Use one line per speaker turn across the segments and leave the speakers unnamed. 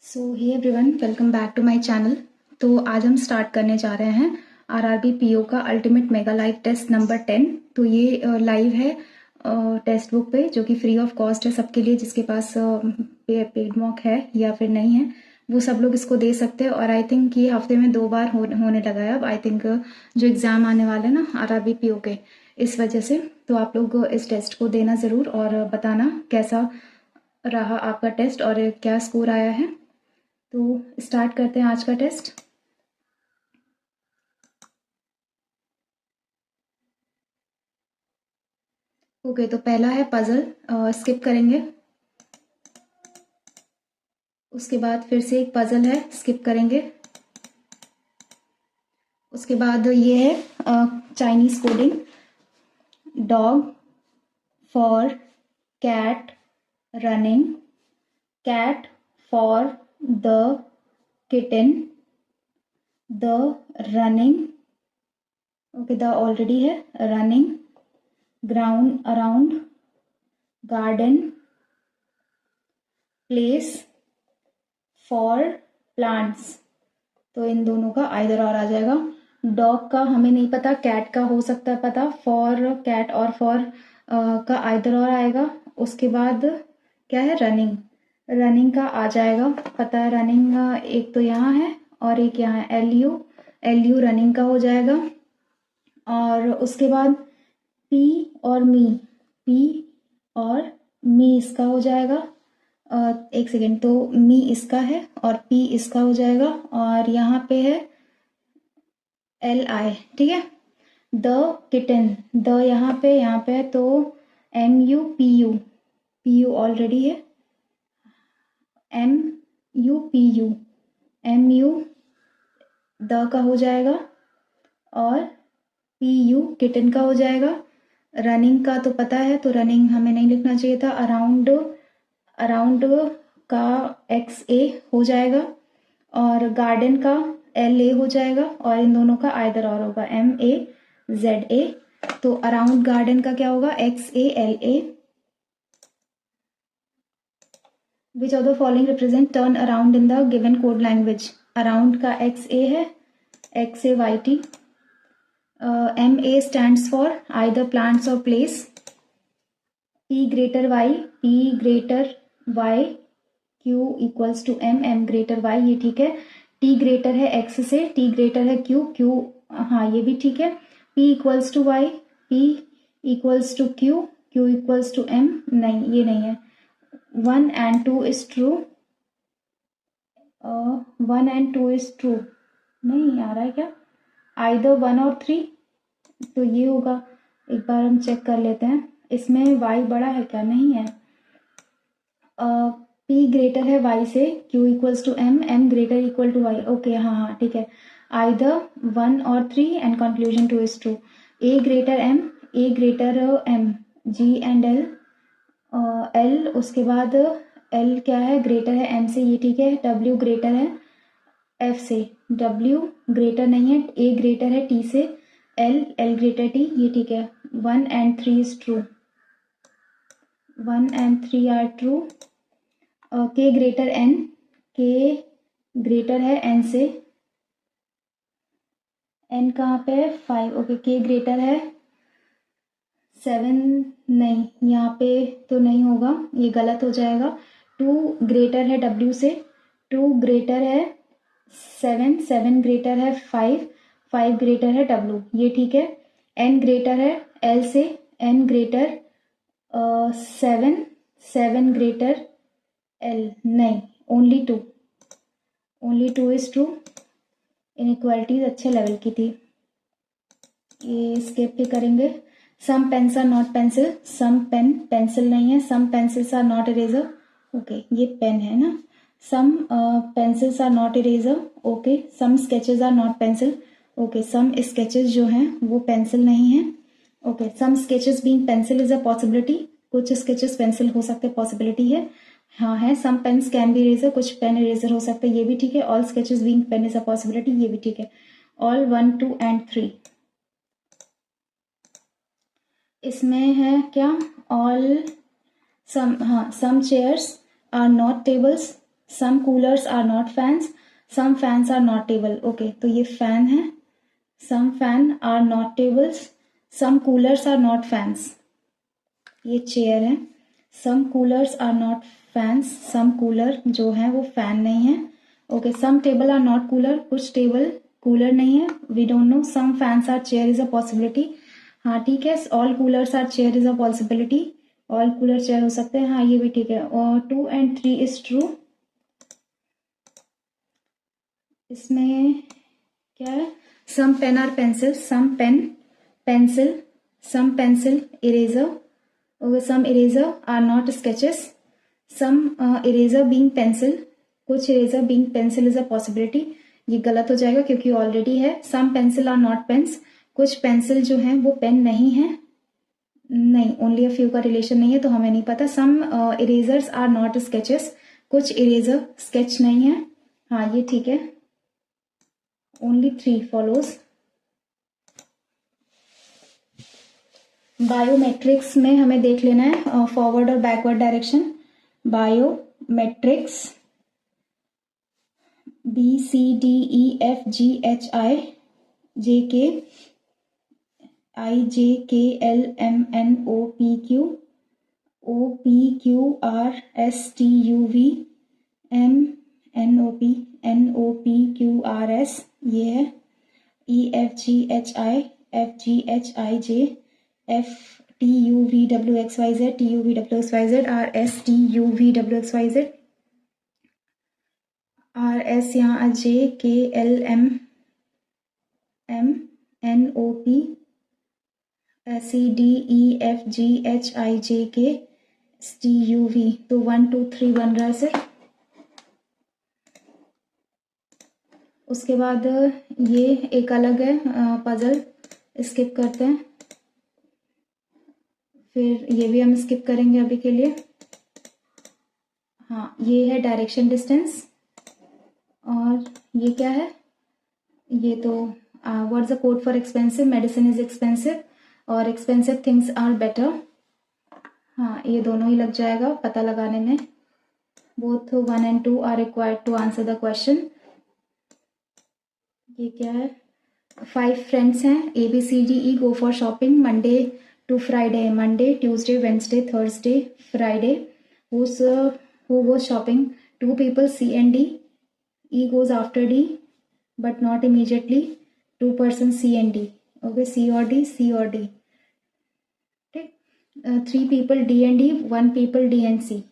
So hey everyone, welcome back to my channel. तो आज हम स्टार्ट करने जा रहे हैं आरआरबी पीओ का ultimate mega live test number 10। तो ये लाइव है टेक्स्ट बुक पे, जो कि फ्री ऑफ कॉस्ट है सबके लिए। जिसके पास पेड मॉक है या फिर नहीं है, वो सब लोग इसको दे सकते हैं। और आई थिंक ये हफ्ते में 2 बार होने लगा है अब। आई थिंक जो एग्ज़ाम आने वाले हैं ना आरआरबी पीओ के, इस वजह से। तो आप लोग इस टेस्ट को देना ज़रूर और बताना कैसा रहा आपका टेस्ट और क्या स्कोर आया है। तो स्टार्ट करते हैं आज का टेस्ट। ओके, तो पहला है पजल, स्किप करेंगे। उसके बाद फिर से एक पजल है, स्किप करेंगे। उसके बाद ये है Chinese coding, dog for cat running, cat for the kitten, the running, okay the already है, running, ground around, garden, place, for plants. तो इन दोनों का आइदर और आ जाएगा। डॉग का हमें नहीं पता, कैट का हो सकता है पता। फॉर कैट और फॉर का आइदर और आएगा। उसके बाद क्या है, रनिंग, रनिंग का आ जाएगा पता है। रनिंग एक तो यहाँ है और एक यहाँ है, एल यू रनिंग का हो जाएगा। और उसके बाद पी और मी, पी और मी इसका हो जाएगा। एक सेकेंड, तो मी इसका है और पी इसका हो जाएगा। और यहाँ पे है एल आई, ठीक है। द किटन, द यहाँ पे है, तो M U P U already है, एम यू द का हो जाएगा और पी यू किटन का हो जाएगा। रनिंग का तो पता है, तो रनिंग हमें नहीं लिखना चाहिए था। अराउंड, अराउंड का एक्स ए हो जाएगा और गार्डन का एल ए हो जाएगा। और इन दोनों का आइदर और होगा, एम ए जेड ए। तो अराउंड गार्डन का क्या होगा, X A L A. Which of the following represent turn around in the given code language. Around का एक्स ए है, X A Y T. M A stands for either plants और place. P greater Y, Q equals to M, M greater Y, ये ठीक है। T greater है X से, T greater है Q, Q हाँ ये भी ठीक है। P equals to Y, P equals to Q, Q equals to M, नहीं ये नहीं है। 1 and 2 is true, 1 and 2 is true, नहीं आ रहा है क्या, आइदर 1 और 3, तो ये होगा। एक बार हम चेक कर लेते हैं, इसमें y बड़ा है क्या, नहीं है। P ग्रेटर है y से, Q equals to M, M greater equal to Y, okay हाँ हाँ ठीक है। आइदर 1 और 3 and conclusion 2 is true. A greater M, A greater M, G and L, L उसके बाद L क्या है, ग्रेटर है M से, ये ठीक है। W ग्रेटर है F से, W ग्रेटर नहीं है, A ग्रेटर है T से, L ग्रेटर T, ये ठीक है। 1 and 3 is true, 1 and 3 are true। K greater N, K greater है N से, N कहाँ पे है, 5, ओके। K ग्रेटर है 7, नहीं यहाँ पे तो नहीं होगा, ये गलत हो जाएगा। 2 ग्रेटर है W से, 2 ग्रेटर है 7, 7 ग्रेटर है 5, 5 ग्रेटर है W, ये ठीक है। N ग्रेटर है L से, N ग्रेटर 7, 7 ग्रेटर L, नहीं only 2, only 2 is true. Inequalities अच्छे लेवल की थी, ये स्किप भी करेंगे। Some pens are not pencil, some pen pencil नहीं है। Some pencils are not eraser, okay ये पेन है ना। Some pencils are not eraser, okay. Some sketches are not pencil, okay. Some sketches जो हैं वो पेंसिल नहीं है, okay. Some sketches being pencil is a possibility, कुछ स्केचेस पेंसिल हो सकते, पॉसिबिलिटी है, हाँ है। Some pens can be eraser, कुछ पेन इरेजर हो सकते हैं, ये भी ठीक है। All sketches being pen is a possibility, ये भी ठीक है। ऑल 1, 2 एंड 3, इसमें है क्या, ऑल, सम, हाँ। Some chairs are not tables, some coolers are not fans, some fans are not table. Okay, तो ये फैन है, some fan are not tables, some coolers are not fans. ये chair है, some coolers are not fans, some cooler जो है वो fan नहीं है। Okay, some table are not cooler, कुछ टेबल कूलर नहीं है। We don't know, some fans are chair is a possibility. हाँ ठीक है, all coolers are chair is a possibility, all cooler chair हो सकते हैं। हाँ ये भी ठीक है। और 2 and 3 इज ट्रू। इसमें क्या है, some pen are pencil, some pen pencil, some pencil eraser. Okay, some eraser are not sketches, some eraser being pencil, कुछ eraser being pencil is a possibility. ये गलत हो जाएगा क्योंकि ऑलरेडी है। Some pencil are not pens, कुछ pencil जो है वो पेन नहीं है। नहीं, ओनली अ फ्यू का रिलेशन नहीं है तो हमें नहीं पता। Some erasers are not sketches, कुछ इरेजर स्केच नहीं है। हाँ ये ठीक है। Only 3 follows. बायोमेट्रिक्स में हमें देख लेना है फॉरवर्ड और backward direction. Biometrics BCDEFGHIJK IJKLMNOPQ OPQRSTUVMNOPQRS, ये है EFGHIFGHIJ FTUVWXYZ TUVWXYZ RSTUVWXYZ RS यहाँ JKLMNOP CDEFGHIJK STUV। तो 1 2 3 बन रहा है सर। उसके बाद ये एक अलग है पजल, स्किप करते हैं। फिर ये भी हम स्किप करेंगे अभी के लिए। हाँ ये है डायरेक्शन डिस्टेंस। और ये क्या है, ये तो what's the code for expensive, medicine is expensive और एक्सपेंसिव थिंग्स आर बेटर। हाँ ये दोनों ही लग जाएगा पता लगाने में। Both 1 and 2 are required to answer the question. ये क्या है, 5 फ्रेंड्स हैं ABCDE go for shopping Monday to Friday, Monday Tuesday Wednesday Thursday Friday. Who goes shopping, 2 people C and D, E goes after D but not immediately, 2 persons C and D। Okay, C or D, C or D। ठीक, 3 people D and E, 1 people D and C।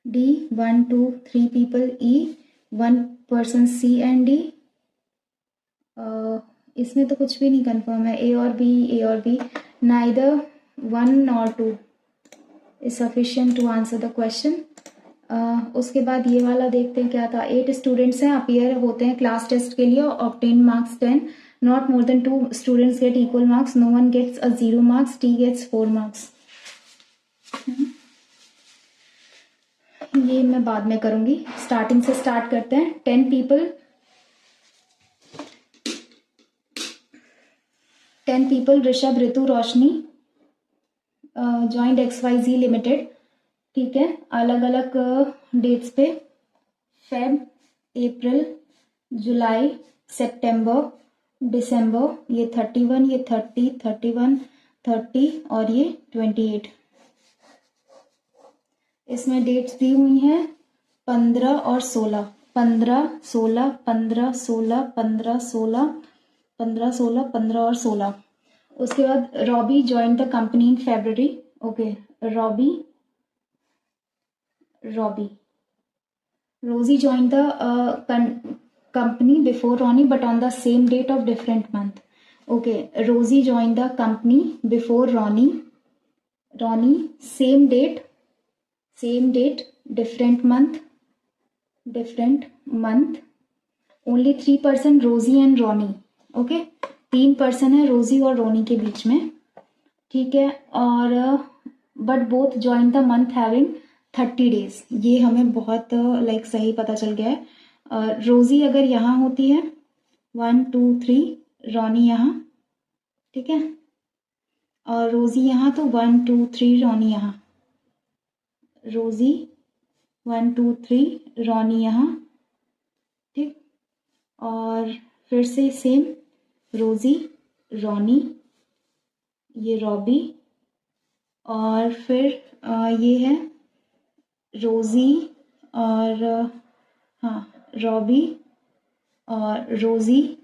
D 1 2 3 people E, 1 person C and D। इसमें तो कुछ भी नहीं confirm है, A और B, neither 1 nor 2 is sufficient to answer the question। उसके बाद ये वाला देखते हैं क्या था। 8 स्टूडेंट्स हैं, अपीयर होते हैं क्लास टेस्ट के लिए, obtain marks 10, not more than 2 students get equal marks, no one gets a 0 marks, T gets 4 marks. ये मैं बाद में करूंगी, स्टार्टिंग से स्टार्ट करते हैं। 10 people ऋषभ ऋतु रोशनी जॉइंट XYZ लिमिटेड। ठीक है, अलग अलग डेट्स पे, फेब, अप्रैल, जुलाई, सितंबर, दिसंबर। ये 31, ये 30, 31, 30 और ये 28। इसमें डेट्स दी हुई हैं 15 और 16, 15 16 15 16 15 16 15 16 15 और 16। उसके बाद Robbie join the company in February. Okay, Rosie joined the company before Ronnie but on the same date of different month। Okay, Rosie joined the company before Ronnie, same date different month, only 3 person Rosie and Ronnie। Okay, 3 person है रोजी और रोनी के बीच में। ठीक है, और but both join the month having 30 days। ये हमें बहुत लाइक सही पता चल गया है। रोजी अगर यहाँ होती है 1 2 3, रोनी यहाँ, ठीक है, और रोजी यहाँ तो 1 2 3 रोनी यहाँ। रोजी 1 2 3, रॉनी यहाँ, ठीक। और फिर से सेम, रोजी, रॉनी, ये रॉबी, और फिर ये है रोजी और हाँ रॉबी और रोजी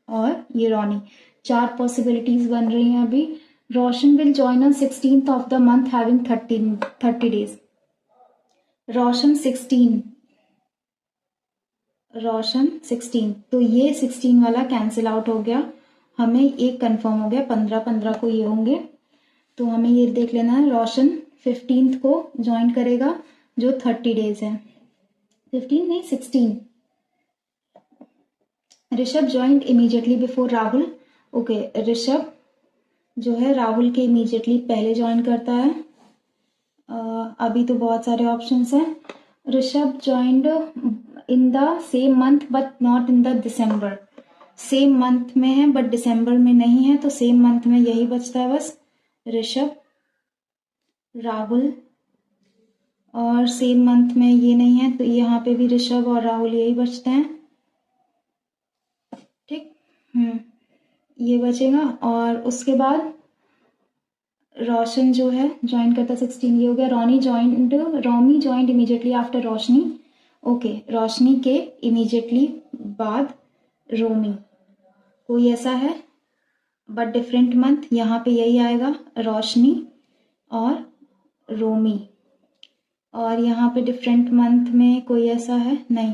और ये रॉनी। 4 पॉसिबिलिटीज बन रही हैं अभी। Roshan will join on 16th of the month having 30 days. Roshan 16, तो ये 16 वाला कैंसिल आउट हो गया, हमें एक कंफर्म हो गया, 15 को ये होंगे। तो हमें ये देख लेना है, रोशन 15th को ज्वाइन करेगा जो 30 डेज है, 15 नहीं 16। Rishabh joint immediately before Rahul. Okay, Rishabh जो है राहुल के इमीडिएटली पहले ज्वाइन करता है। अभी तो बहुत सारे ऑप्शंस हैं। Rishabh joined in the same month but not in the December. Same month में है बट दिसंबर में नहीं है, तो सेम मंथ में यही बचता है बस, ऋषभ, राहुल, और सेम मंथ में ये नहीं है, तो यहाँ पे भी ऋषभ और राहुल यही बचते हैं, ठीक। ये बचेगा। और उसके बाद रोशन जो है ज्वाइन करता 16, ये हो गया। रोमी ज्वाइंड इमीडिएटली आफ्टर रोशनी। ओके, रोशनी के इमीडिएटली बाद रोमी। कोई ऐसा है बट डिफरेंट मंथ, यहाँ पे यही आएगा, रोशनी और रोमी। और यहाँ पे डिफरेंट मंथ में कोई ऐसा है नहीं,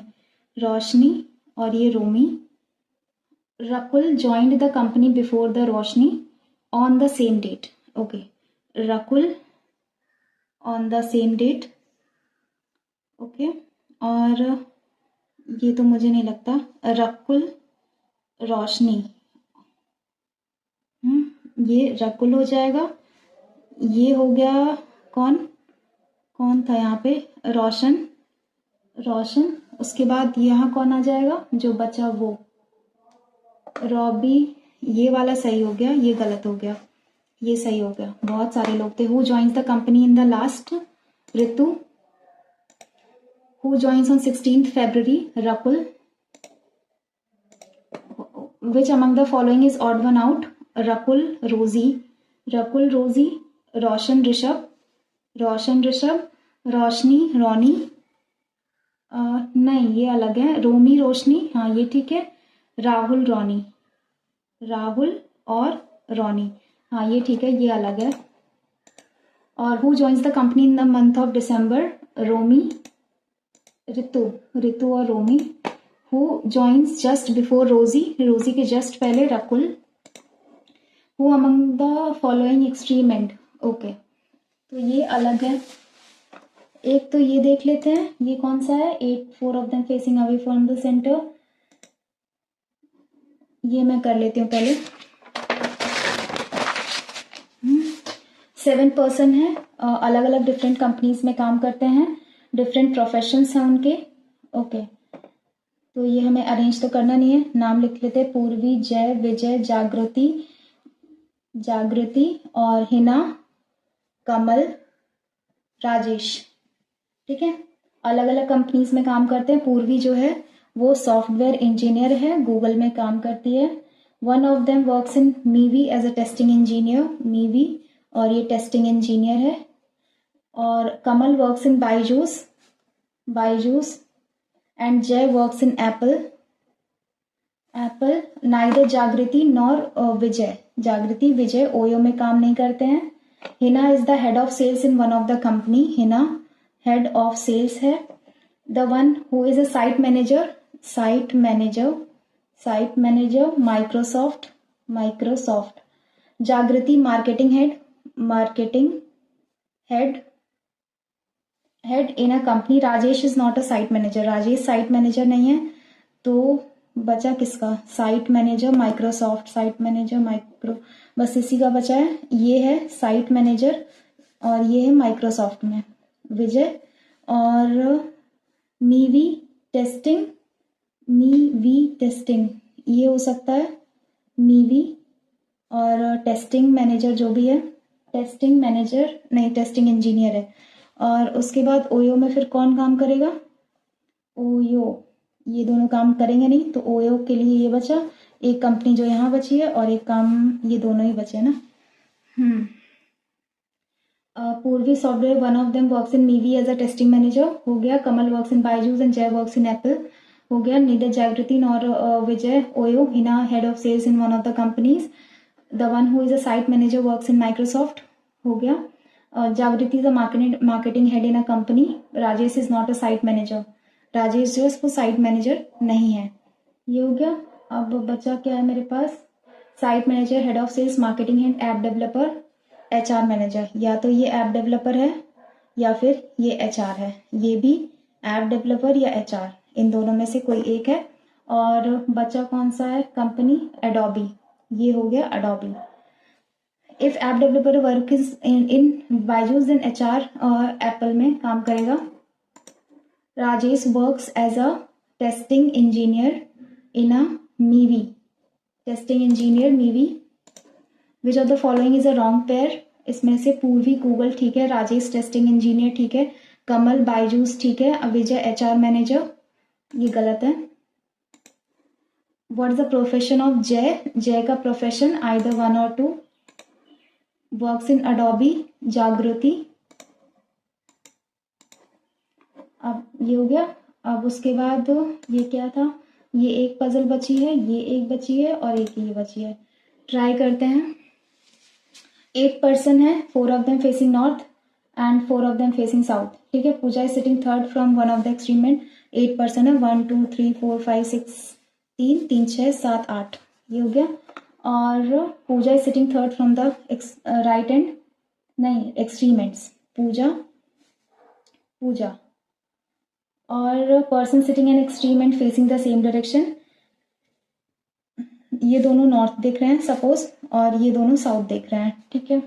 रोशनी और ये Romi. Rakul joined the company before the Roshni on the same date. Okay, Rakul on the same date. Okay, और ये तो मुझे नहीं लगता, रकुल रोशनी, ये रकुल हो जाएगा। ये हो गया, कौन था यहाँ पे, रोशन। उसके बाद यहाँ कौन आ जाएगा जो बचा, वो रॉबी। ये वाला सही हो गया, ये गलत हो गया, ये सही हो गया। बहुत सारे लोग थे। Who joins the company in the last, Ritu. Who joins on 16th February, Rakul. Which among the following is odd one out, Rakul रोजी, रोशन ऋषभ, रोशनी रोनी। नहीं, ये अलग है, रोमी रोशनी, हाँ ये ठीक है। राहुल और रोनी, हाँ ये ठीक है, ये अलग है। और who joins the company in the month of December, Romi, Ritu और Romi. Who joins just before Rosy के जस्ट पहले, Rakul. Who among the following extreme end. Okay, तो ये अलग है। एक तो ये देख लेते हैं, ये कौन सा है, 4 of them facing away from the centre. ये मैं कर लेती हूँ पहले। 7 पर्सन है, अलग अलग डिफरेंट कंपनीज में काम करते हैं, डिफरेंट प्रोफेशंस हैं उनके। ओके, तो ये हमें अरेंज तो करना नहीं है, नाम लिख लेते हैं, पूर्वी, जय, विजय, जागृति और हिना, कमल, राजेश, ठीक है। अलग अलग कंपनीज में काम करते हैं। पूर्वी जो है वो सॉफ्टवेयर इंजीनियर है, गूगल में काम करती है। One of them works in Mivi as a testing engineer, Mivi, और ये टेस्टिंग इंजीनियर है। और Kamal works in Byju's and Jay works in Apple. Neither Jagriti nor Vijay OYO में काम नहीं करते हैं। Hina is the head of sales in one of the company, Hina head of sales है। The one who is a site manager Microsoft. Jagriti marketing head in a company. Rajesh is not a site manager, Rajesh site manager नहीं है। तो बचा किसका, site manager micro, बस इसी का बचा है। ये है साइट मैनेजर और ये है माइक्रोसॉफ्ट में विजय। और मीवी टेस्टिंग ये हो सकता है, मीवी। और टेस्टिंग मैनेजर जो भी है, टेस्टिंग इंजीनियर है। और उसके बाद ओयो में फिर कौन काम करेगा, ओयो, ये दोनों काम करेंगे नहीं, तो ओयो के लिए ये बचा, एक कंपनी जो यहाँ बची है और एक काम, ये दोनों ही बचे ना। Purvi software, one of them works in Mivi as a testing manager, हो गया। Kamal works in Byju's and Jay works in Apple, हो गया। Neither Jagriti nor Vijay OYO Hina head of sales in one of the companies, the one who is a site manager works in Microsoft, हो गया। Jagriti is a marketing head in a company, Rajesh is not a site manager, Rajesh जो है वो site manager नहीं है, ये हो गया। अब बचा क्या है मेरे पास, site manager, head of sales, marketing head, app developer, HR manager. या तो ये ऐप डेवलपर है या फिर ये एचआर है, ये भी ऐप डेवलपर या एचआर, इन दोनों में से कोई एक है। और बचा कौन सा है, कंपनी एडोबी, ये हो गया Adobe. If app developer work is in Byju's then HR और एप्पल में काम करेगा। Rajesh works as a testing engineer in a Mivi, testing engineer Mivi. Which of the following is a wrong pair, इसमें से पूर्वी गूगल ठीक है, राजेश टेस्टिंग इंजीनियर ठीक है, कमल बायजूस ठीक है, विजय एचआर मैनेजर, ये गलत है। What is the profession of जय, जय का प्रोफेशन आइदर वन और टू, वर्क्स इन अडोबी, जागृति। अब ये हो गया। अब उसके बाद ये क्या था, ये एक पजल बची है, ये एक बची है और एक ये बची है। ट्राई करते हैं। 8 पर्सन है, 4 of them facing north and 4 of them facing south, ठीक है। Pooja is sitting third from one of the extreme. 8 person है, 1 2 3 4 5 6, 3 3 6 7 8, ये हो गया। और Pooja is sitting third from the right end, नहीं एक्सट्रीम एंड्स, पूजा पूजा। और person sitting an extreme end facing the same direction, ये दोनों नॉर्थ देख रहे हैं सपोज, और ये दोनों साउथ देख रहे हैं, ठीक है।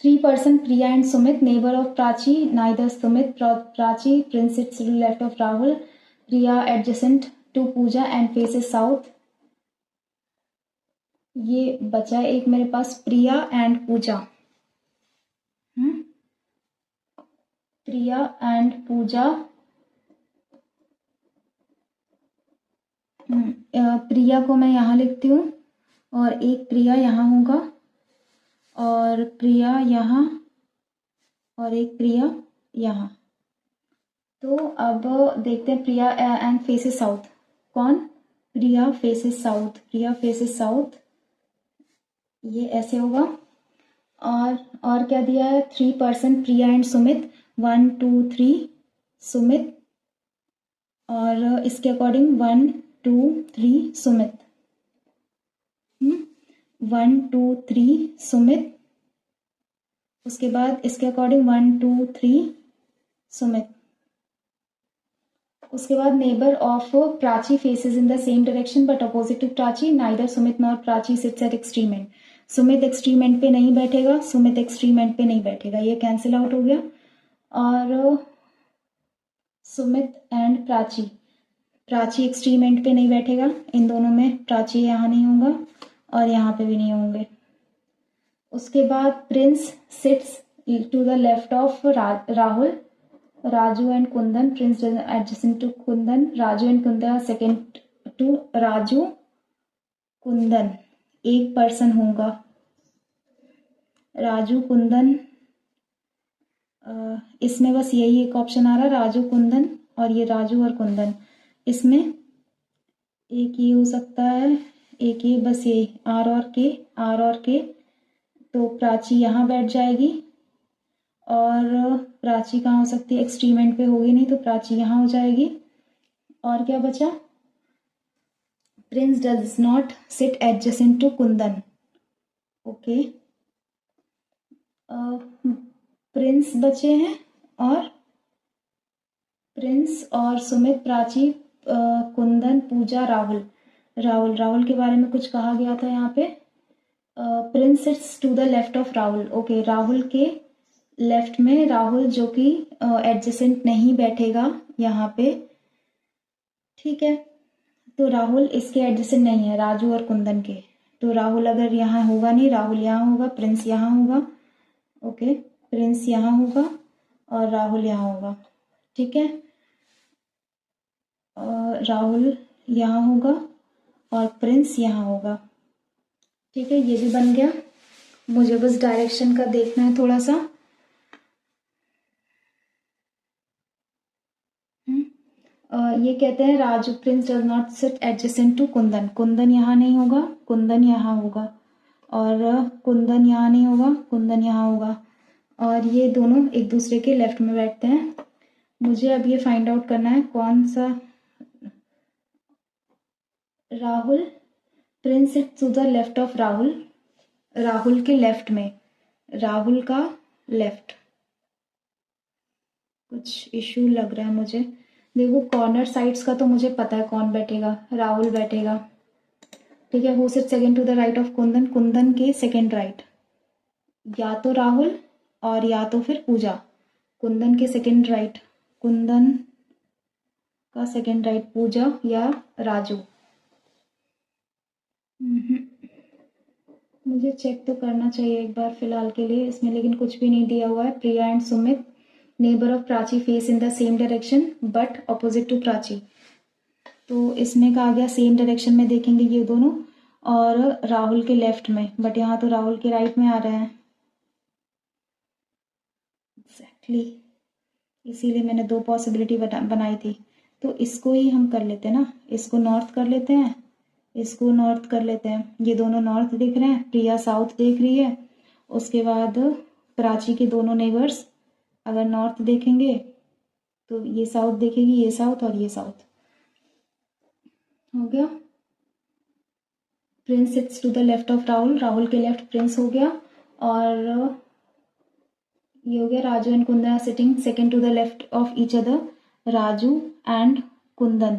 3 person Priya and Sumit, neighbour of Prachi, neither Sumit Prachi, Prince sits to left of Rahul, Priya adjacent to Puja and faces south. ये बचा एक मेरे पास प्रिया एंड पूजा, प्रिया एंड पूजा। प्रिया को मैं यहाँ लिखती हूँ और एक प्रिया यहाँ होगा और प्रिया यहाँ और एक प्रिया यहाँ। तो अब देखते हैं प्रिया एंड फेसेस साउथ, कौन, प्रिया फेसेस साउथ, प्रिया फेसेस साउथ, ये ऐसे होगा। और क्या दिया है, 3 पर्सन प्रिया एंड सुमित, 1 2 3 सुमित, और इसके अकॉर्डिंग 1 2 3 सुमित, 1 2 3 सुमित। उसके बाद इसके अकॉर्डिंग 1 2 3 सुमित। उसके बाद neighbour of Prachi faces in the same direction but opposite to Prachi, neither Sumit nor Prachi sits at extreme end. Sumit extreme end पे नहीं बैठेगा, सुमित एक्सट्रीम एंड पे नहीं बैठेगा, ये कैंसिल आउट हो गया। और Sumit and Prachi, Prachi extreme end पे नहीं बैठेगा, इन दोनों में प्राची यहाँ नहीं होगा और यहाँ पे भी नहीं होंगे। उसके बाद Prince sits to the left of Rahul, Raju and Kundan, Prince adjacent to Kundan, Raju and Kundan second to Raju Kundan, एक पर्सन होगा राजू कुंदन। इसमें बस यही एक ऑप्शन आ रहा है, राजू कुंदन, और ये राजू और कुंदन, इसमें एक ये हो सकता है, एक ये, बस ये आर और के। तो प्राची यहाँ बैठ जाएगी और प्राची कहाँ हो सकती है, एक्सट्रीम एंड पे होगी नहीं, तो प्राची यहाँ हो जाएगी। और क्या बचा, Prince does not sit adjacent to Kundan, okay. Prince बचे हैं और प्रिंस और सुमित, प्राची, कुंदन, पूजा, राहुल। राहुल के बारे में कुछ कहा गया था यहाँ पे, Prince sits to the left of Rahul, okay. Rahul के लेफ्ट में राहुल, जो कि एडजेसेंट नहीं बैठेगा यहाँ पे, ठीक है। तो राहुल इसके एडजेसेंट नहीं है, राजू और कुंदन के, तो राहुल अगर यहाँ होगा नहीं, राहुल यहाँ होगा, प्रिंस यहाँ होगा, ओके, प्रिंस यहाँ होगा और राहुल यहाँ होगा, ठीक है। राहुल यहाँ होगा और प्रिंस यहाँ होगा, ठीक है। ये भी बन गया। मुझे बस डायरेक्शन का देखना है थोड़ा सा। ये कहते हैं Raju Prince does not sit adjacent to Kundan. Kundan यहाँ नहीं होगा, कुंदन यहाँ होगा, और कुंदन यहाँ नहीं होगा, कुंदन यहाँ होगा, और ये दोनों एक दूसरे के लेफ्ट में बैठते हैं। मुझे अब ये फाइंड आउट करना है कौन सा Rahul Prince sit to the left of Rahul, Rahul के लेफ्ट में, राहुल का लेफ्ट। कुछ इशू लग रहा है मुझे। देखो कॉर्नर साइड्स का तो मुझे पता है कौन बैठेगा, राहुल बैठेगा, ठीक है। Who sit second to the right of Kundan, Kundan के सेकंड राइट, या तो राहुल और या तो फिर पूजा। कुंदन के सेकंड राइट, कुंदन का सेकंड राइट पूजा या राजू। मुझे चेक तो करना चाहिए एक बार फिलहाल के लिए इसमें, लेकिन कुछ भी नहीं दिया हुआ है। Priya and Sumit neighbour of Prachi face in the same direction but opposite to Prachi. तो इसमें कहा गया सेम डायरेक्शन में देखेंगे ये दोनों, और राहुल के लेफ्ट में, बट यहाँ तो राहुल के राइट में आ रहे हैं एग्जैक्टली, इसीलिए मैंने दो पॉसिबिलिटी बनाई थी। तो इसको ही हम कर लेते हैं ना, इसको नॉर्थ कर लेते हैं, इसको नॉर्थ कर लेते हैं। ये दोनों नॉर्थ दिख रहे हैं, प्रिया साउथ देख रही है। उसके बाद प्राची के दोनों नेबर्स अगर नॉर्थ देखेंगे तो ये साउथ देखेगी, ये साउथ और ये साउथ। हो गया। Prince sits to the left of Rahul, Rahul के लेफ्ट प्रिंस हो गया। और ये हो गया Raju and Kundan are sitting second to the left of each other, Raju and Kundan,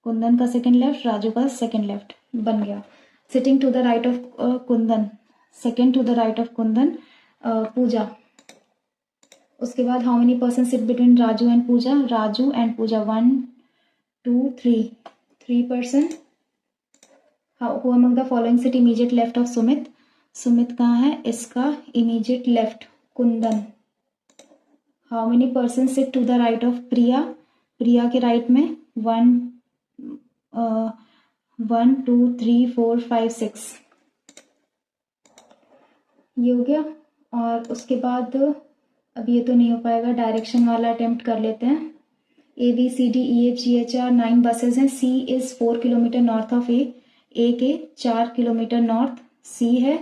Kundan का सेकंड लेफ्ट, राजू का सेकंड लेफ्ट बन गया। Sitting to the right of Kundan, second to the right of Kundan Pooja. उसके बाद how many person sit between Raju and Pooja, Raju and Pooja 1 2 3 person. Who among the following sit immediate left of Sumit, Sumit कहाँ है, इसका immediate left Kundan. How many person sit to the right of Priya, Priya के right में 1 2 3 4 5 6, ये हो गया। और उसके बाद अब ये तो नहीं हो पाएगा, डायरेक्शन वाला अटेम्प्ट कर लेते हैं। ABCDEFGHR 9 बसेज हैं। C is 4 kilometre north of A के 4 किलोमीटर नॉर्थ C है।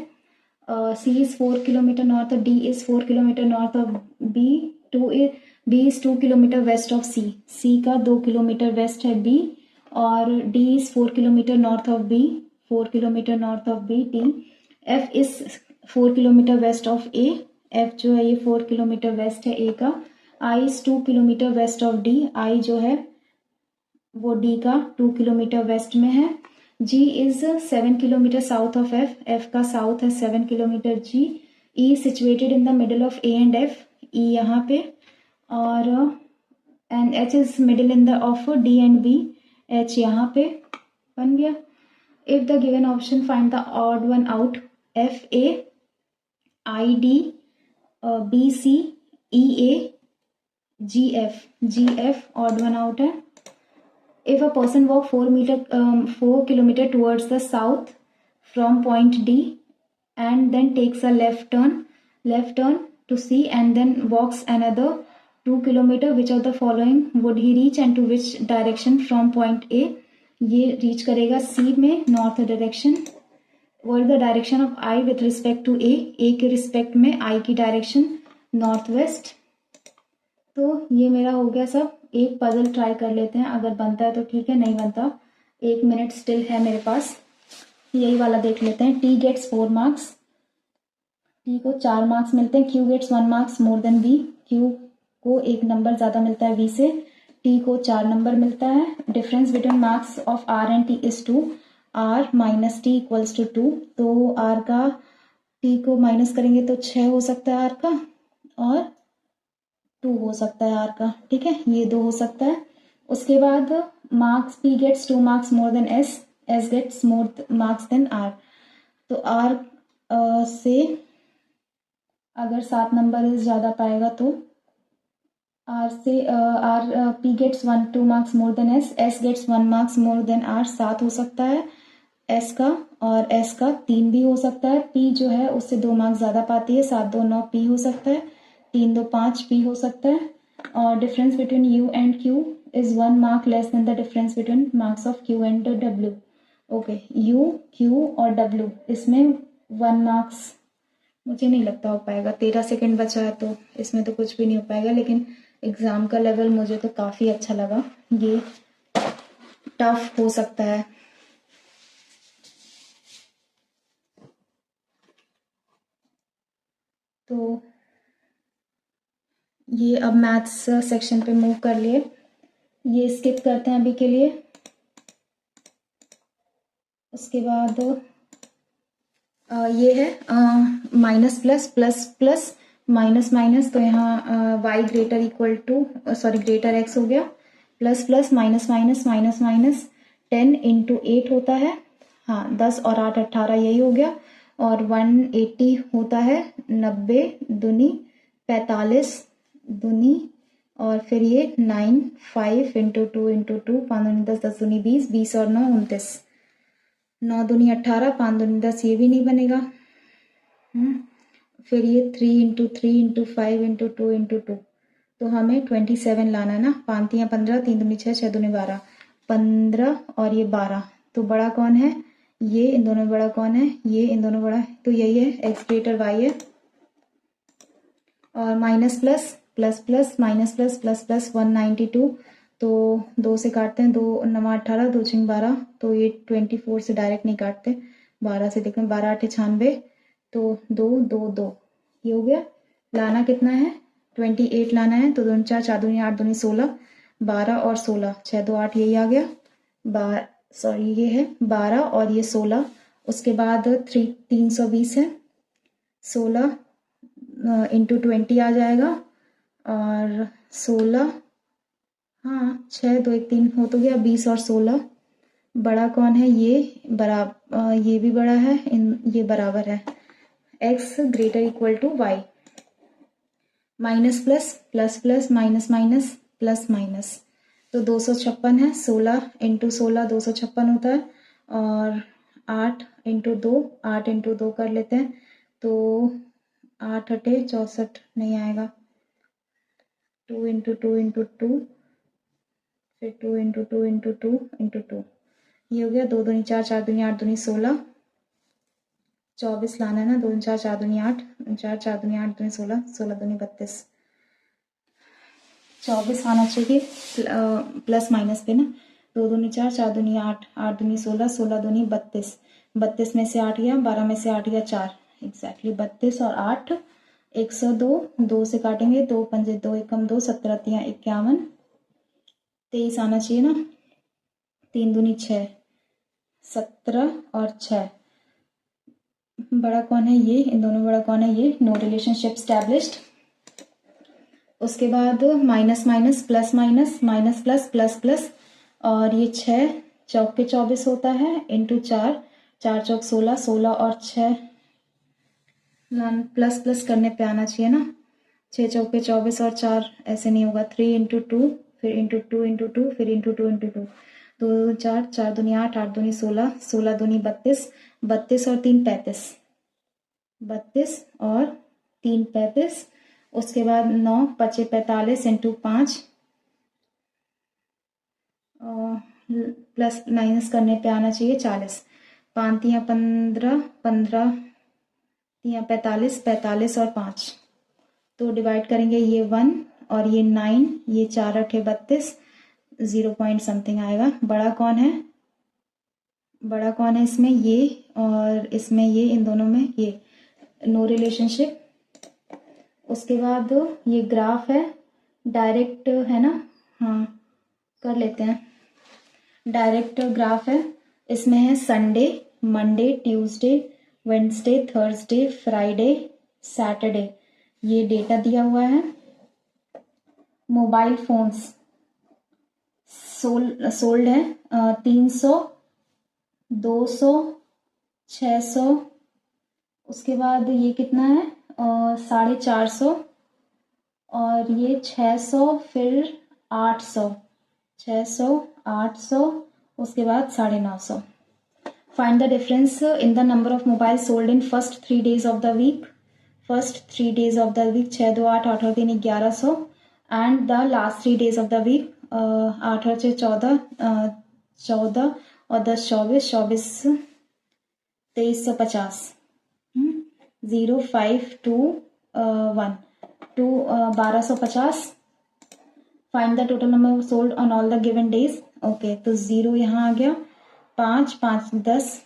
C इज 4 किलोमीटर नॉर्थ और D is 4 kilometre north of B। B is 2 kilometre west of C, C का 2 किलोमीटर वेस्ट है B। और D is 4 kilometre north of B, 4 kilometre north of B D। F is 4 kilometre west of A, F जो है ये 4 kilometre west है A का। I is 2 kilometre west of D, I जो है वो D का 2 किलोमीटर वेस्ट में है। G is 7 kilometre south of F, F का साउथ है 7 kilometre G। E situated in the middle of A and F, E यहाँ पे, और and H is middle in the of D and B, H यहाँ पे बन गया। If the given option find the odd one out, FA ID BC EA GF odd one out है। If a person walk 4 kilometer towards the south from point D and then takes a left turn to C and then walks another 2 kilometer, which of the following would he reach and to which direction from point A? ये reach करेगा C में, north direction. What is the direction of I with respect to A? A के respect में I की direction north west. तो ये मेरा हो गया सब। एक पजल ट्राई कर लेते हैं, अगर बनता है तो ठीक है, नहीं बनता 1 मिनट स्टिल है मेरे पास। यही वाला देख लेते हैं। T गेट्स 4 मार्क्स, T को 4 मार्क्स मिलते हैं। Q gets 1 marks more than V, Q को 1 नंबर ज़्यादा मिलता है V से। T को 4 नंबर मिलता है। Difference between marks of R and T is 2, R minus T equals to 2। तो R का T को माइनस करेंगे तो 6 हो सकता है R का, और 2 हो सकता है R का, ठीक है, ये 2 हो सकता है। उसके बाद marks P gets 2 marks more than S, S gets more marks than R। तो R से अगर 7 नंबर ज़्यादा पाएगा तो R से R P gets 1-2 marks more than S gets 1 marks more than R 7 हो सकता है S का, और S का 3 भी हो सकता है। P जो है उससे 2 मार्क्स ज़्यादा पाती है, 7 2 9 P हो सकता है, 3 2 5 P हो सकता है। और difference between U and Q is 1 mark less than the difference between marks of Q and W। Okay, U Q और W इसमें 1 मार्क्स मुझे नहीं लगता हो पाएगा। 13 सेकंड बचा है तो इसमें तो कुछ भी नहीं हो पाएगा, लेकिन एग्ज़ाम का लेवल मुझे तो काफ़ी अच्छा लगा। ये टफ हो सकता है। तो ये अब मैथ्स सेक्शन पे मूव कर लिए, ये स्किप करते हैं अभी के लिए। उसके बाद ये है minus plus plus plus minus minus, तो यहाँ y greater equal to sorry greater x हो गया, plus plus minus minus minus minus 10 into 8 होता है, हाँ 10 और 8 18 यही हो गया। और 180 होता है, 90 दूनी 45 दूनी, और फिर ये 9 5 इंटू 2 इंटू 2 5 दूनी 10 10 दूनी 20 20 और 9 29, 9 दूनी 18 5 दूनी 10, ये भी नहीं बनेगा। फिर ये 3 इंटू 3 इंटू 5 इंटू 2 इंटू 2, तो हमें 27 लाना है ना। 5 तियाँ 15 3 दूनी 6 6 दूनी 12 15 और ये 12, तो बड़ा कौन है, ये इन दोनों में बड़ा कौन है, ये इन दोनों बड़ा है, तो यही है एक्स ग्रेटर वाई है। और minus plus plus plus minus plus plus plus 192, तो 2 से काटते हैं, 2 9 18 2 6 12, तो ये 24 से डायरेक्ट नहीं काटते, 12 से देखते हैं, 12 8 96, तो 2 2 2 ये हो गया। लाना कितना है, 28 लाना है, तो 2 4 4 दूनी 8 दूनी 16, 12 और 16 6 2 8 यही आ गया। सॉरी ये है 12 और ये 16, उसके बाद 320 है, 16 इंटू 20 आ जाएगा, और 16 हाँ 6 2 1 3 हो तो गया 20 और 16, बड़ा कौन है, ये ये भी बड़ा है, ये बराबर है, x greater equal to y. Minus plus plus plus minus minus plus minus, तो 256 है, 16 इंटू 16 256 होता है, और 8 इंटू 2 8 इंटू 2 कर लेते हैं, तो 8 8 64 नहीं आएगा, 2 इंटू 2 इंटू 2, फिर 2 इंटू 2 इंटू 2 इंटू 2, ये हो गया। 2 दूनी 4 4 दूनी 8 दूनी 16, 24 लाना है ना, 2 4 4 दूनी 8 4 4 दूनी 8 दूनी 16 16 दूनी 32, 24 आना चाहिए प्लस माइनस पे ना, 2 दूनी 4 4 दूनी 8 8 दूनी 16 16 दूनी 32, 32 में से 8 गया, 12 में से 8 गया 4, एग्जैक्टली 32 और 8 102, 2 से काटेंगे, 2 पंजे 2 एकम 2 17 तियाँ 51, 23 आना चाहिए ना, 3 दूनी 6 17 और 6, बड़ा कौन है ये, इन दोनों बड़ा कौन है ये, नो रिलेशनशिप स्टैब्लिश्ड। उसके बाद minus minus plus minus minus plus plus plus, और ये 6 चौक के 24 होता है, इंटू 4 4 चौक 16 16 और 6 प्लस प्लस करने पे आना चाहिए ना, 6 चौक के 24 और 4 ऐसे नहीं होगा, 3 इंटू 2 फिर इंटू 2 इंटू 2 फिर इंटू 2 इंटू 2, 2 4 4 दूनी 8 8 दूनी 16 16 दूनी 32 32 और 3 35 32 और 3 35, उसके बाद 9 पचे 45 इंटू 5, प्लस माइनस करने पे आना चाहिए 40, 5 तियाँ 15 15 तियाँ 45 45 और 5, तो डिवाइड करेंगे, ये 1 और ये 9, ये 4 8 32, 0 पॉइंट समथिंग आएगा। बड़ा कौन है, बड़ा कौन है इसमें, ये और इसमें ये, इन दोनों में ये, नो रिलेशनशिप। उसके बाद ये ग्राफ है, डायरेक्ट है ना, हाँ कर लेते हैं, डायरेक्ट ग्राफ है, इसमें है Sunday Monday Tuesday Wednesday Thursday Friday Saturday, ये डेटा दिया हुआ है। मोबाइल फोन्स सोल्ड है 300 200 600, उसके बाद ये कितना है 450, और ये 600, फिर 800, 600, 800, उसके बाद 950. Find the difference in the number of mobiles sold in first 3 days of the week. First 3 days of the week 6 2 8 8 और 3 1100 and the last 3 days of the week 8 और 6 14 14 और 10 24 24 2350. 0 5 2 1 2 1250. Find the total number sold on all the given days. Okay, तो 0 यहाँ आ गया, 5 5 10,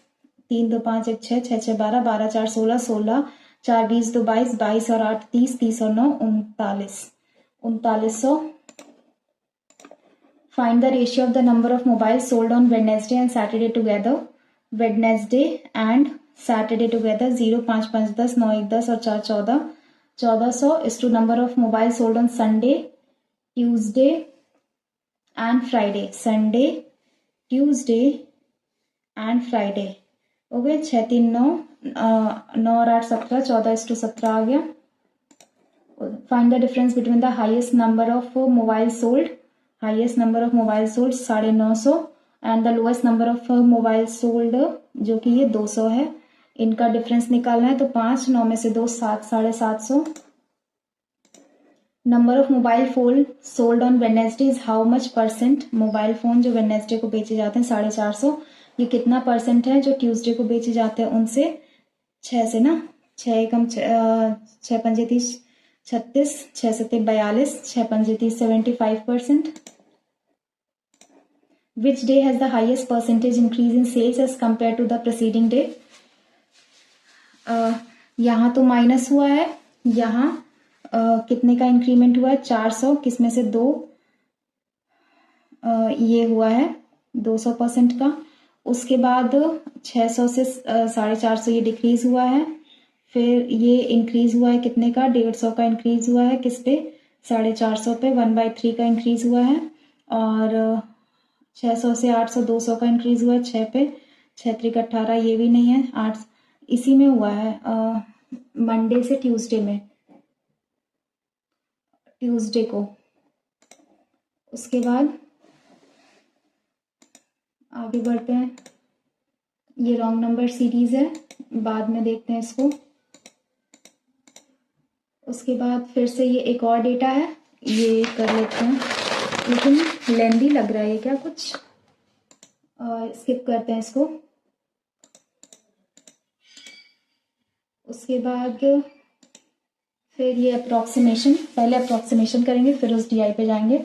3 2 5 1 6 6 6 12 12 4 16 16 4 20 2 22 22 और 8 30 30 और 9 39 3900. Find the ratio of the number of mobile sold on Wednesday and Saturday together. Wednesday and Saturday together 0 5 5 10 9 1 10 और 4 14 1400 is to number of mobile sold on Sunday, Tuesday and Friday. Sunday, Tuesday and Friday. Okay, 6 3 9 9 और 8 17 14 is to 17 आ गया. Find the difference between the highest number of mobile sold. Highest number of mobile sold 950 and the lowest number of mobile sold जो कि ये 200 है. इनका difference निकालना है, तो 5 9 में से 2 7 750. Number of mobile phone sold on Wednesday is how much percent. Mobile phone जो वेडनेसडे को बेचे जाते हैं 450, ये कितना परसेंट है जो ट्यूसडे को बेचे जाते हैं उनसे. 6 से ना, 6 एकम 6 पंजे 30 36, 6 7 42, 6 पंजे 30 75%. Which day has the highest percentage increase in sales as compared to the preceding day? यहाँ तो माइनस हुआ है, यहाँ कितने का इंक्रीमेंट हुआ है 400, किसमें से 2 ये हुआ है 200% का. उसके बाद 600 से 450 ये डिक्रीज हुआ है. फिर ये इंक्रीज हुआ है कितने का 150 का इंक्रीज हुआ है, किस पे 450 पे 1/3 का इंक्रीज हुआ है. और 600 से 800 200 का इंक्रीज हुआ है 6 पे, 6 3 18, ये भी नहीं है 8 इसी में हुआ है मंडे से ट्यूसडे को. उसके बाद आगे बढ़ते हैं. ये रॉन्ग नंबर सीरीज है, बाद में देखते हैं इसको. उसके बाद फिर से ये एक और डेटा है, ये कर लेते हैं, लेकिन लेंदी लग रहा है क्या कुछ, स्किप करते हैं इसको. उसके बाद फिर ये अप्रॉक्सीमेशन, पहले अप्रॉक्सीमेशन करेंगे फिर उस DI पे जाएंगे.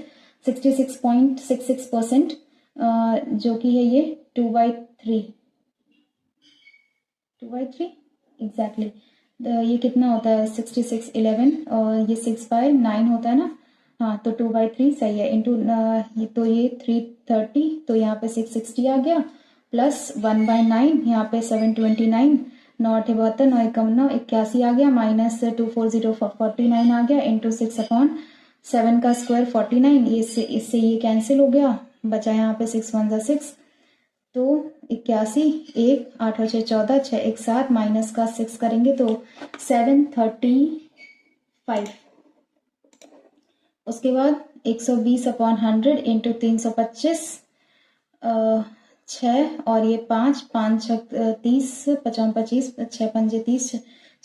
66.66% जो कि है ये 2/3 एग्जैक्टली. ये कितना होता है 66 11 और ये 6/9 होता है ना. हाँ, तो 2/3 सही है. इंटू तो ये 330, तो यहाँ पे 660 आ गया, प्लस 1/9 यहाँ पे 729, 9 8 72 9 1 9 81 आ गया, माइनस 240 49 आ गया, इंटू 6/7 का स्क्वायर 49. इससे ये कैंसिल हो गया, बचा यहाँ पे 6 1 6, तो 81 1 8 और 6 14 6 1 7 माइनस का 6 करेंगे तो 735. उसके बाद 120/100 इंटू 325 6 और ये 5 5 30 55 25 6 पंजे 30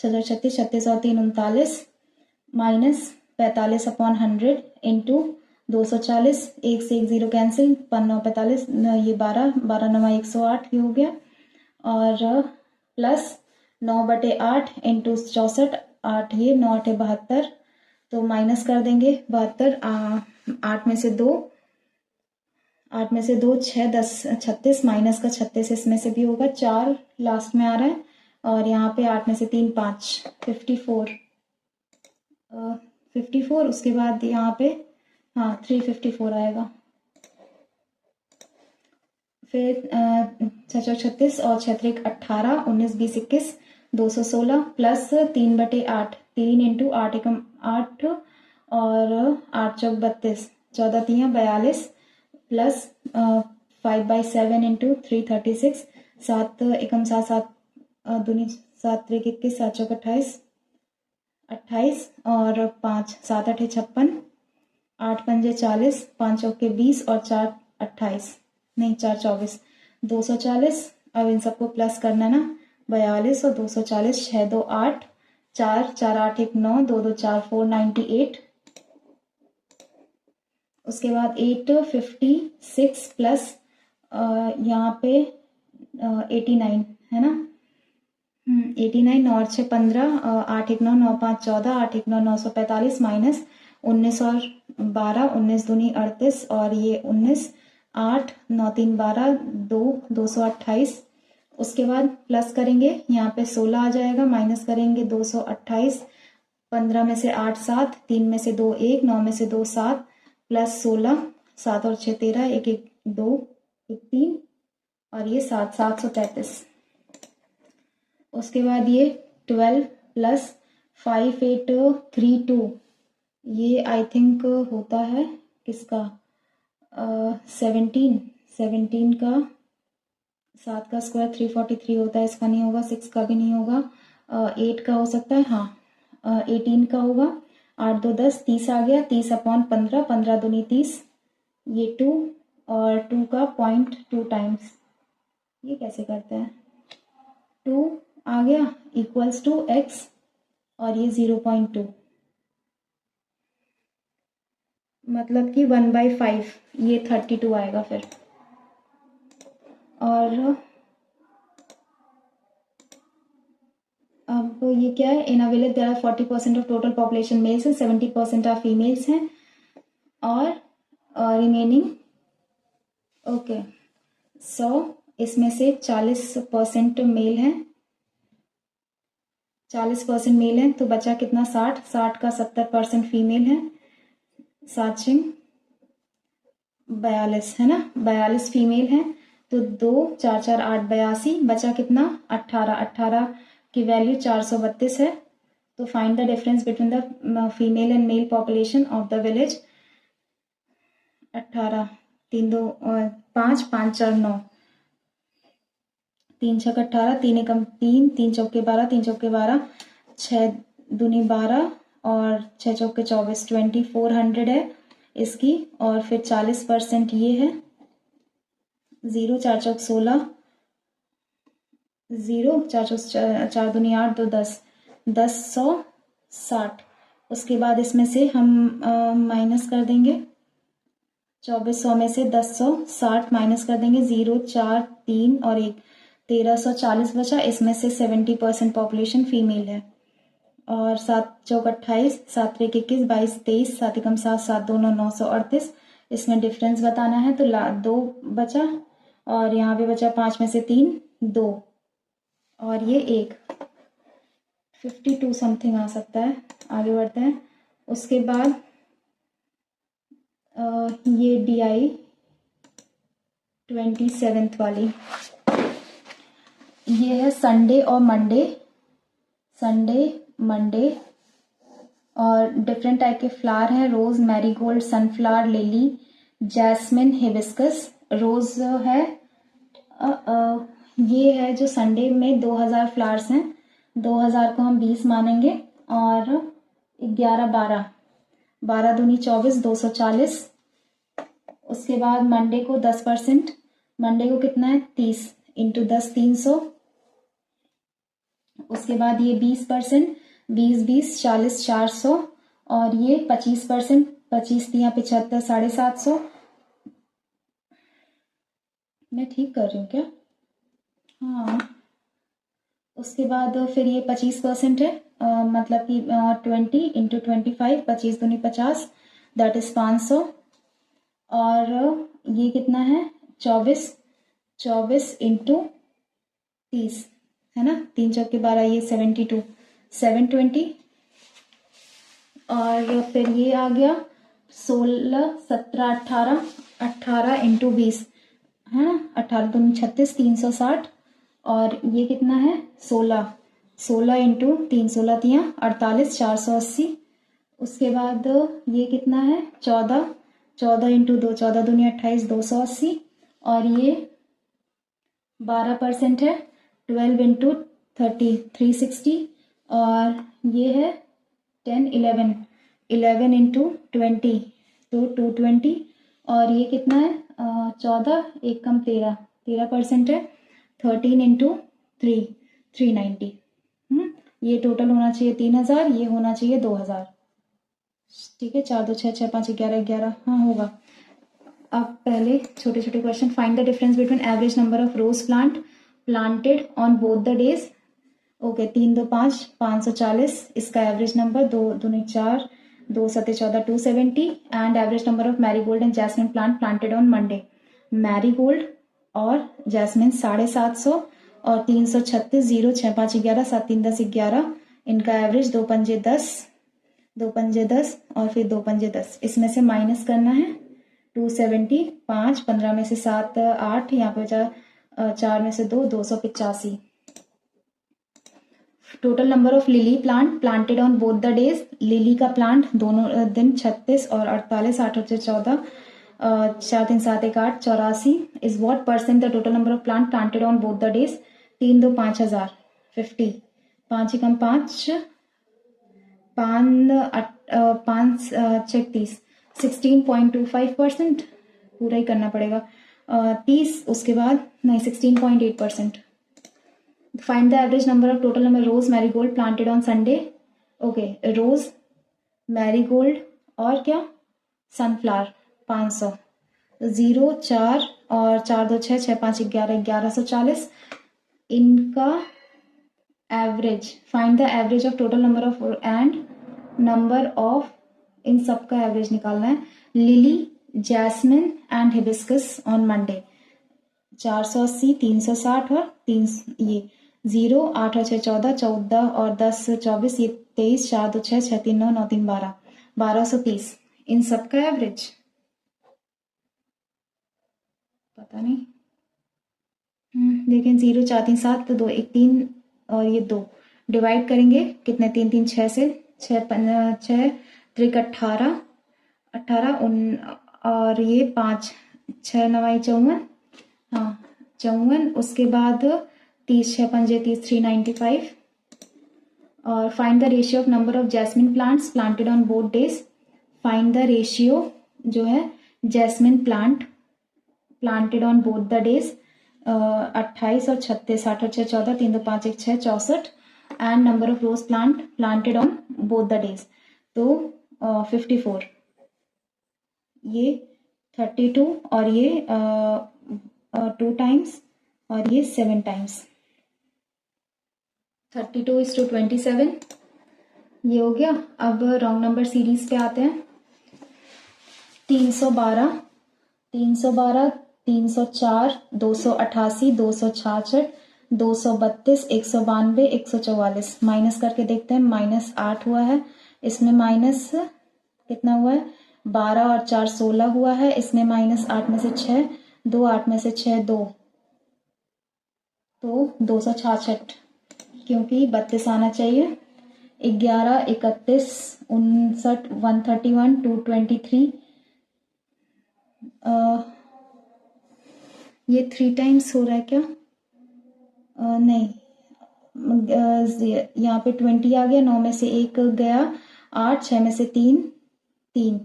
6 36 36 और 3 39 माइनस 45/100 इंटू 240, 1 से 1 0 कैंसिल, 5 9 45, ये 12 12 9 108 ये हो गया. और प्लस 9/8 इंटू 64 8 ये 9 8 72, तो माइनस कर देंगे 72, 8 में से 2 6 10 36, माइनस का 36 इसमें से भी होगा, 4 लास्ट में आ रहा है. और यहाँ पे 8 में से 3 5 54. उसके बाद यहाँ पे 354 आएगा. फिर 6 36 और 6 3 18 19 20 21 216 प्लस 3/8 3 इंटू 8 एकम 8 और 8 चौक 32 14 3 42 प्लस 5/7 इंटू 336 7 एकम 7 7 दूनी 7 3 21 7 चौक 28 28 और 5 7 8 56, 8 पंजे 40, 5 चौके 20 और 4 28, नहीं 4 24, 240। अब इन सबको प्लस करना ना, 42 और 240, 6 2 8, 4 4 8 1 9, 2 2 4 498। उसके बाद 856 प्लस यहाँ पे 89 है ना, 89 और 6 15, 8 1 9 9 5 14, 8 1 9 945 माइनस 19 और 12, 19 दूनी 38 और ये 19, 8 9 3 12, 2 228। उसके बाद प्लस करेंगे, यहाँ पे 16 आ जाएगा, माइनस करेंगे 228, 15 में से 8 7, 3 में से 2 1, 9 में से 2 7, प्लस 16, 7 और 6 13, 1 1 2 1 3 और ये 7 733। उसके बाद ये 12 प्लस 5 8 3 2, ये आई थिंक होता है किसका 17 का 7 का स्क्वायर 343 होता है, इसका नहीं होगा, 6 का भी नहीं होगा, 8 का हो सकता है, हाँ 18 का होगा, 8 2 10, 30 आ गया, 30/15, 15 दूनी 30, ये 2 और 2 का 0.2 टाइम्स, ये कैसे करते हैं, 2 आ गया इक्वल्स टू x और ये 0.2, मतलब कि 1/5, ये 32 आएगा फिर। और अब ये क्या है, in a village there are 40% of total population males हैं, 70% ऑफ फीमेल्स हैं और रिमेनिंग ओके, सो इसमें से 40% मेल हैं, 40% मेल हैं, तो बचा कितना 60, 60 का 70% फीमेल है, 7 42 है ना, 42 फीमेल हैं, तो 2 4 4 8 82, बचा कितना 18, 18 की वैल्यू 432 है, तो find the difference between the female and mail population of the village. 18 3 2 5 5 4 9, 3 6 18, 3 एकम 3, 3 चौके 12, 3 चौके 12, 6 दूनी 12 और 6 चौके 24, 2400 है इसकी, और फिर 40% ये है 0, 4 चौक 16, 0 4 चौक 4 दूनी 8 2 10, 1060। उसके बाद इसमें से हम माइनस कर देंगे, 2400 में से 1060 माइनस कर देंगे, 0 4 3 और 1, 1340 बचा, इसमें से 70% पॉपुलेशन फीमेल है, और 7 चौक 28, 7 3 21, 22 23, 7 एकम 7, 7 2 9 938, इसमें डिफरेंस बताना है, तो 2 बचा और यहाँ पे बचा 5 में से 3 2 और ये 1, 52 समथिंग आ सकता है। आगे बढ़ते हैं, उसके बाद ये DI 27th वाली, ये है संडे और मंडे, संडे मंडे, और डिफरेंट टाइप के फ्लावर हैं, rose marigold sunflower lily jasmine hibiscus. Rose है ये है जो संडे में 2000 फ्लावर्स हैं, 2000 को हम 20 मानेंगे और 11 12, 12 दूनी 24, 240। उसके बाद मंडे को 10%, मंडे को कितना है 30 इंटू 10 300। उसके बाद ये 20%, 20 20 40 400 और ये 25%, 25 दिया 75 750। मैं ठीक कर रही हूँ क्या, हाँ। उसके बाद फिर ये 25% है, मतलब कि 20 इंटू 25, 25 दूनी 50, दैट इज 500। और ये कितना है 24, 24 इंटू 30 है ना, 3 चौके 12, ये 72, 720। और फिर ये आ गया 16 17 18, 18 इंटू 20 है ना, 18 दूनी 36, 360। और ये कितना है 16, 16 इंटू 3, 16 तियाँ 48, 480। उसके बाद ये कितना है 14, 14 इंटू 2, 14 दूनी 28, 280। और ये 12% है, 12 इंटू 30, 360। और ये है 10 11 11 इंटू 20 तो 220 और ये कितना है 14 एक कम 13% है 13 इंटू 3 390 ये टोटल होना चाहिए 3000 ये होना चाहिए 2000 ठीक है 4 2 6 6 5 11 11 हाँ होगा। अब पहले छोटे छोटे question find the difference between average number of rose planted on both the days okay 3 2 5 540 इसका एवरेज नंबर 2 2 4 2 7 14 270 एंड average number of marigold and jasmine planted on Monday marigold और जैस्मिन 750 और 336 0 6 5 11 7 3 10 11 इनका एवरेज 2 पंजे 10 2 पंजे 10 और फिर 2 पंजे 10 इसमें से माइनस करना है 270 5 15 में से 7 8 यहाँ पे बचा 4 में से 2 285 total number of lily planted on both the days lily का प्लांट दोनों दिन 36 और 48 8 और 14 4 3 7 1 8 84 is what percent the total number of plant planted on both the days 3 2 5000 50 5 कम 5 5 36 16.25% पूरा ही करना पड़ेगा 30 उसके बाद नहीं 16.8%। Find the average number of total number rose marigold planted on Sunday okay rose marigold और क्या सनफ्लावर 500 0 4 और 4 2 6 6 5 11 1140 इनका average find the average of total number of and number of इन सब का एवरेज निकालना है lily jasmine and hibiscus on Monday 480 360 और 3 ये 0 8 और 6 14 14 और 10 24 ये 23 4 2 6 6 3 9 9 3 12 1230 इन सब का एवरेज पता नहीं लेकिन 0 4 3 7 तो 2 1 3 और ये 2 डिवाइड करेंगे कितने 3 3 6 से 6 त्रिक 18 18 और ये 5 6 9 54 हाँ 54 उसके बाद 30 6 पंजे 30 395 और find the ratio of number of jasmine plants planted on both days find the ratio जो है jasmine planted on both the days 28 और 36 8 और 6 14 3 2 5 1 6 64 and number of rose planted on both the days तो 54 ये 32 और ये 2 टाइम्स और ये 7 टाइम्स 32:27 ये हो गया। अब रॉन्ग नंबर सीरीज पे आते हैं 312 312 304 288 266 232 192 144 माइनस करके देखते हैं -8 हुआ है इसमें माइनस कितना हुआ है 12 और 4 16 हुआ है इसमें -8 में से 6 2 8 में से 6 2 तो 266 क्योंकि 32 आना चाहिए 11 31 59 131 223 ये 3 टाइम्स हो रहा है क्या नहीं यहाँ पे 20 आ गया 9 में से 1 गया 8 6 में से 3 3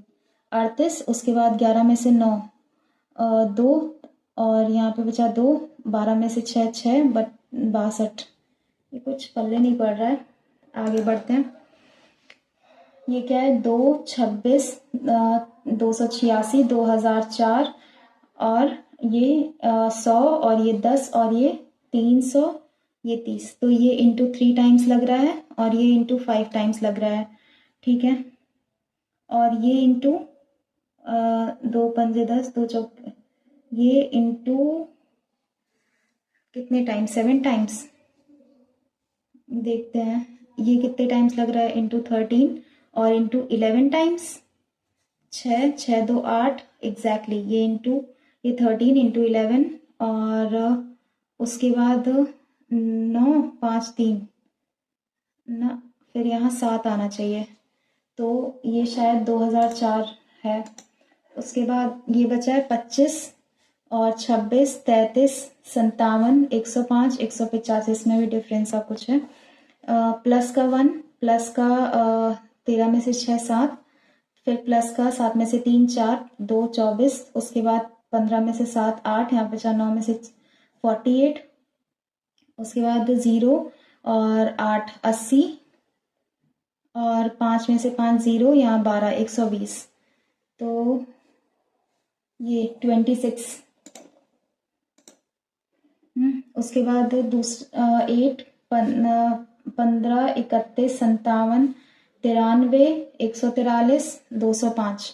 38 उसके बाद 11 में से 9 2 और यहाँ पे बचा 2 12 में से 6 6 62 ये कुछ पल्ले नहीं पड़ रहा है आगे बढ़ते हैं ये क्या है 2 26 286 2004 और ये 100 और ये 10 और ये 300 ये 30 तो ये इंटू 3 टाइम्स लग रहा है और ये इंटू 5 टाइम्स लग रहा है ठीक है और ये इंटू 2 पंजे 10 2 चौक ये इंटू कितने टाइम्स 7 टाइम्स देखते हैं ये कितने टाइम्स लग रहा है इंटू 13 और इंटू 11 टाइम्स 6 6 2 8 एग्जैक्टली ये इंटू ये 13 इंटू 11 और उसके बाद 9 5 3 ना फिर यहाँ 7 आना चाहिए तो ये शायद 2004 है उसके बाद ये बचा है 25 और 26 33 57 105 185 इसमें भी डिफरेंस का कुछ है प्लस का 1 प्लस का 13 में से 6 7, फिर प्लस का 7 में से 3 4, 2 24, उसके बाद 15 में से 7 8, यहाँ पे 9 में से 48, उसके बाद 0 और 8 80, और 5 में से 5 0, यहाँ 12 120, तो ये 26। उसके बाद 8 15 31 57 93 143 205,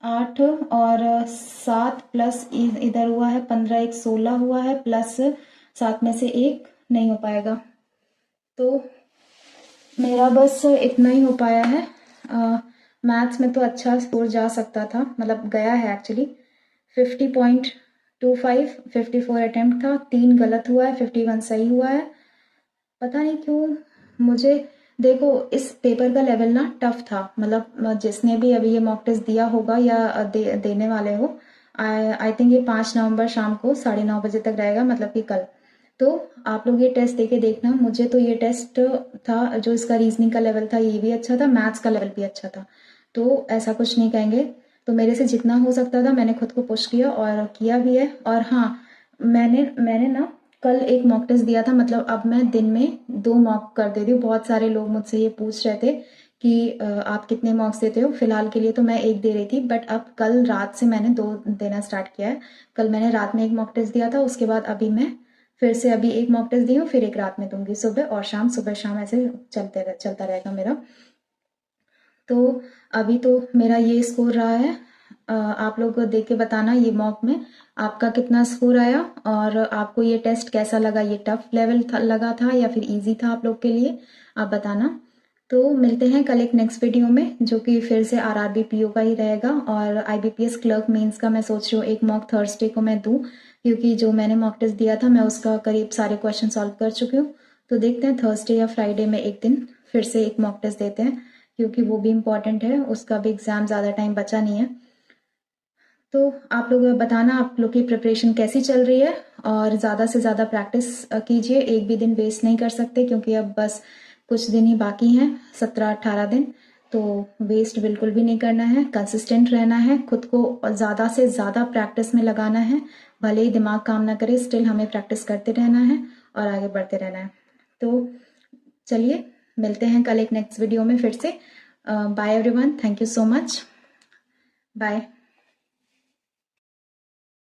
8 और 7 प्लस इधर हुआ है 15 1 16 हुआ है, प्लस 7 में से 1 नहीं हो पाएगा, तो मेरा बस इतना ही हो पाया है। मैथ्स में तो अच्छा स्कोर जा सकता था, मतलब गया है एक्चुअली। 50.25 54 अटेम्प्ट था, 3 गलत हुआ है, 51 सही हुआ है। पता नहीं क्यों मुझे, देखो इस पेपर का लेवल ना टफ था, मतलब जिसने भी अभी ये मॉक टेस्ट दिया होगा या देने वाले हो, आई थिंक ये 5 नवंबर शाम को 9:30 बजे तक रहेगा, मतलब कि कल। तो आप लोग ये टेस्ट देके देखना। मुझे तो ये टेस्ट था, जो इसका रीजनिंग का लेवल था ये भी अच्छा था, मैथ्स का लेवल भी अच्छा था, तो ऐसा कुछ नहीं कहेंगे। तो मेरे से जितना हो सकता था मैंने खुद को पुश किया और किया भी है। और हाँ, मैंने ना कल एक मॉक टेस्ट दिया था, मतलब अब मैं दिन में 2 मॉक कर देती हूँ। बहुत सारे लोग मुझसे ये पूछ रहे थे कि आप कितने मॉक्स देते हो। फिलहाल के लिए तो मैं 1 दे रही थी, बट अब कल रात से मैंने 2 देना स्टार्ट किया है। कल मैंने रात में 1 मॉक टेस्ट दिया था, उसके बाद अभी मैं फिर से अभी 1 मॉक टेस्ट दी हूँ, फिर 1 रात में दूंगी, सुबह और शाम, सुबह शाम, ऐसे चलता रहेगा मेरा। तो अभी तो मेरा ये स्कोर रहा है। आप लोग देख के बताना ये मॉक में आपका कितना स्कोर आया, और आपको ये टेस्ट कैसा लगा, ये टफ लेवल लगा था या फिर इजी था आप लोग के लिए, आप बताना। तो मिलते हैं कल एक नेक्स्ट वीडियो में, जो कि फिर से आरआरबी पीओ का ही रहेगा। और आईबीपीएस क्लर्क मेंस का मैं सोच रही हूँ एक मॉक थर्सडे को मैं दूँ, क्योंकि जो मैंने मॉक टेस्ट दिया था मैं उसका करीब सारे क्वेश्चन सॉल्व कर चुकी हूँ। तो देखते हैं थर्सडे या फ्राइडे में एक दिन फिर से एक मॉक टेस्ट देते हैं, क्योंकि वो भी इम्पॉर्टेंट है, उसका भी एग्ज़ाम ज़्यादा टाइम बचा नहीं है। तो आप लोग बताना आप लोग की प्रिपरेशन कैसी चल रही है, और ज़्यादा से ज़्यादा प्रैक्टिस कीजिए। एक भी दिन वेस्ट नहीं कर सकते, क्योंकि अब बस कुछ दिन ही बाकी हैं, 17-18 दिन। तो वेस्ट बिल्कुल भी नहीं करना है, कंसिस्टेंट रहना है, खुद को ज़्यादा से ज़्यादा प्रैक्टिस में लगाना है। भले ही दिमाग काम ना करे, स्टिल हमें प्रैक्टिस करते रहना है और आगे बढ़ते रहना है। तो चलिए मिलते हैं कल एक नेक्स्ट वीडियो में फिर से। Bye everyone, thank you so much, bye.